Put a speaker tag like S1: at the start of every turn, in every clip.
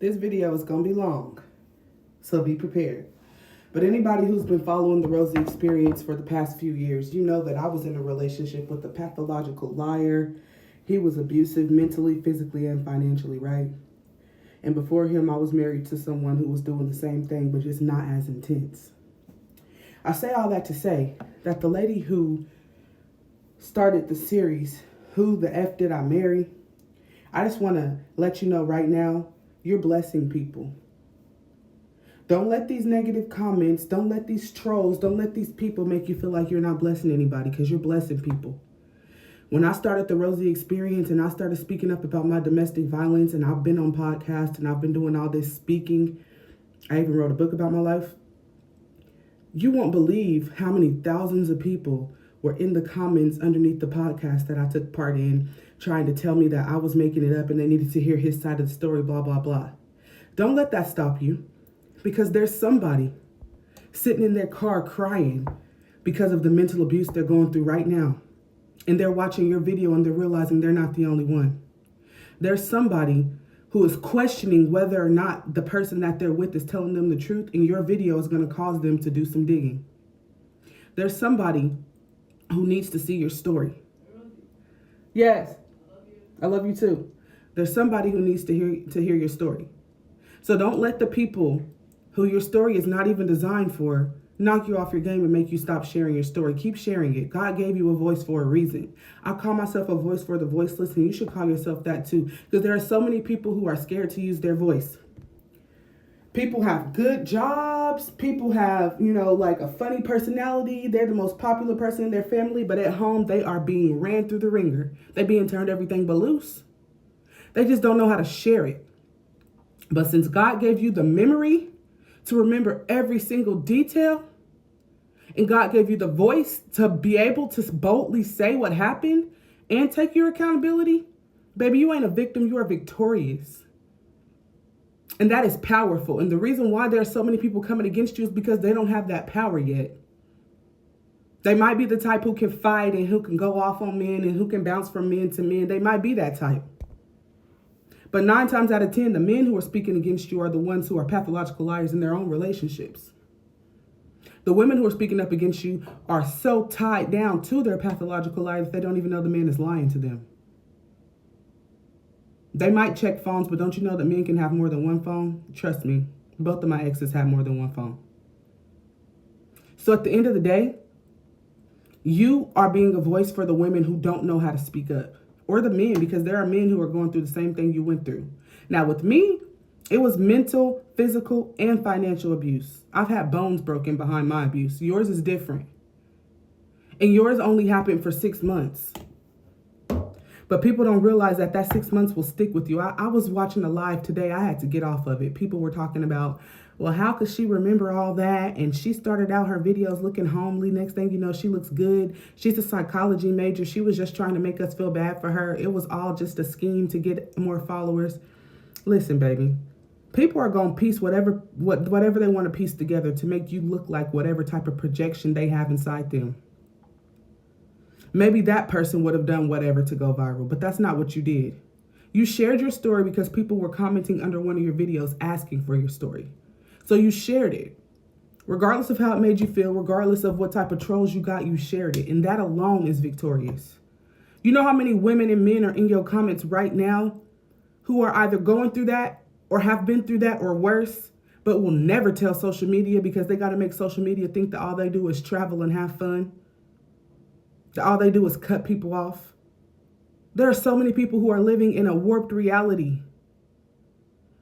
S1: This video is going to be long, so be prepared. But anybody who's been following the RosieXperience for the past few years, you know that I was in a relationship with a pathological liar. He was abusive mentally, physically, and financially, right? And before him, I was married to someone who was doing the same thing, but just not as intense. I say all that to say that the lady who started the series, Who the F Did I Marry? I just want to let you know right now, you're blessing people. Don't let these negative comments, don't let these trolls, don't let these people make you feel like you're not blessing anybody, because you're blessing people. When I started the RosieXperience and I started speaking up about my domestic violence, and I've been on podcasts and I've been doing all this speaking, I even wrote a book about my life. You won't believe how many thousands of people were in the comments underneath the podcast that I took part in, trying to tell me that I was making it up and they needed to hear his side of the story, blah, blah, blah. Don't let that stop you, because there's somebody sitting in their car crying because of the mental abuse they're going through right now. And they're watching your video and they're realizing they're not the only one. There's somebody who is questioning whether or not the person that they're with is telling them the truth, and your video is going to cause them to do some digging. There's somebody who needs to see your story. Yes, I love you too. There's somebody who needs to hear your story. So don't let the people who your story is not even designed for knock you off your game and make you stop sharing your story. Keep sharing it. God gave you a voice for a reason. I call myself a voice for the voiceless, and you should call yourself that too, because there are so many people who are scared to use their voice. People have good jobs. People have, like a funny personality. They're the most popular person in their family, but at home they are being ran through the ringer. They're being turned everything but loose. They just don't know how to share it. But since God gave you the memory to remember every single detail, and God gave you the voice to be able to boldly say what happened and take your accountability, baby, you ain't a victim, you are victorious. And that is powerful. And the reason why there are so many people coming against you is because they don't have that power yet. They might be the type who can fight and who can go off on men and who can bounce from men to men. They might be that type. But 9 times out of 10, the men who are speaking against you are the ones who are pathological liars in their own relationships. The women who are speaking up against you are so tied down to their pathological liars that they don't even know the man is lying to them. They might check phones, but don't you know that men can have more than one phone? Trust me, both of my exes have more than one phone. So at the end of the day, you are being a voice for the women who don't know how to speak up. Or the men, because there are men who are going through the same thing you went through. Now with me, it was mental, physical, and financial abuse. I've had bones broken behind my abuse. Yours is different. And yours only happened for 6 months. But people don't realize that 6 months will stick with you. I was watching a live today. I had to get off of it. People were talking about, well, how could she remember all that? And she started out her videos looking homely. Next thing you know, she looks good. She's a psychology major. She was just trying to make us feel bad for her. It was all just a scheme to get more followers. Listen, baby, people are going to piece whatever they want to piece together to make you look like whatever type of projection they have inside them. Maybe that person would have done whatever to go viral, but that's not what you did. You shared your story because people were commenting under one of your videos asking for your story. So you shared it. Regardless of how it made you feel, regardless of what type of trolls you got, you shared it. And that alone is victorious. You know how many women and men are in your comments right now who are either going through that or have been through that or worse, but will never tell social media because they got to make social media think that all they do is travel and have fun. That all they do is cut people off. There are so many people who are living in a warped reality,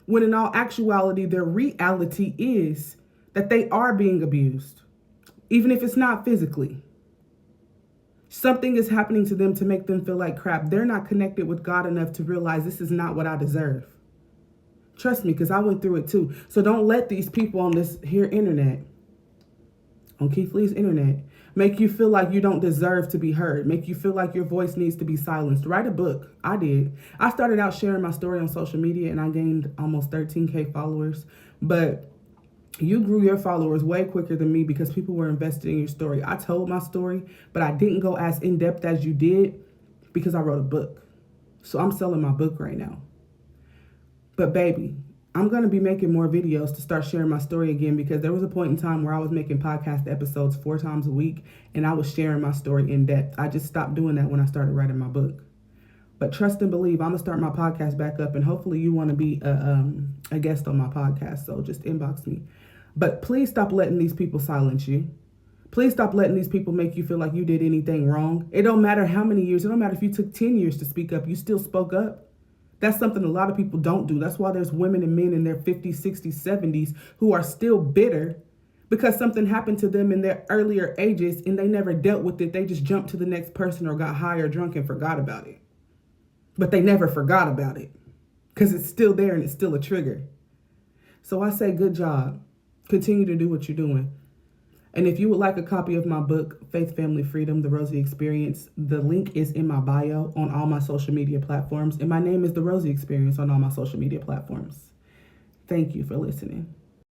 S1: when in all actuality, their reality is that they are being abused, even if it's not physically. Something is happening to them to make them feel like crap. They're not connected with God enough to realize this is not what I deserve. Trust me, because I went through it too. So don't let these people on this here internet, on Keith Lee's internet, make you feel like you don't deserve to be heard. Make you feel like your voice needs to be silenced. Write a book. I did. I started out sharing my story on social media and I gained almost 13K followers. But you grew your followers way quicker than me because people were invested in your story. I told my story, but I didn't go as in-depth as you did because I wrote a book. So I'm selling my book right now. But baby, I'm going to be making more videos to start sharing my story again, because there was a point in time where I was making podcast episodes 4 times a week and I was sharing my story in depth. I just stopped doing that when I started writing my book. But trust and believe, I'm going to start my podcast back up, and hopefully you want to be a guest on my podcast. So just inbox me. But please stop letting these people silence you. Please stop letting these people make you feel like you did anything wrong. It don't matter how many years. It don't matter if you took 10 years to speak up. You still spoke up. That's something a lot of people don't do. That's why there's women and men in their 50s, 60s, 70s who are still bitter because something happened to them in their earlier ages and they never dealt with it. They just jumped to the next person or got high or drunk and forgot about it. But they never forgot about it because it's still there and it's still a trigger. So I say good job. Continue to do what you're doing. And if you would like a copy of my book, Faith, Family, Freedom, The Rosie Experience, the link is in my bio on all my social media platforms. And my name is The Rosie Experience on all my social media platforms. Thank you for listening.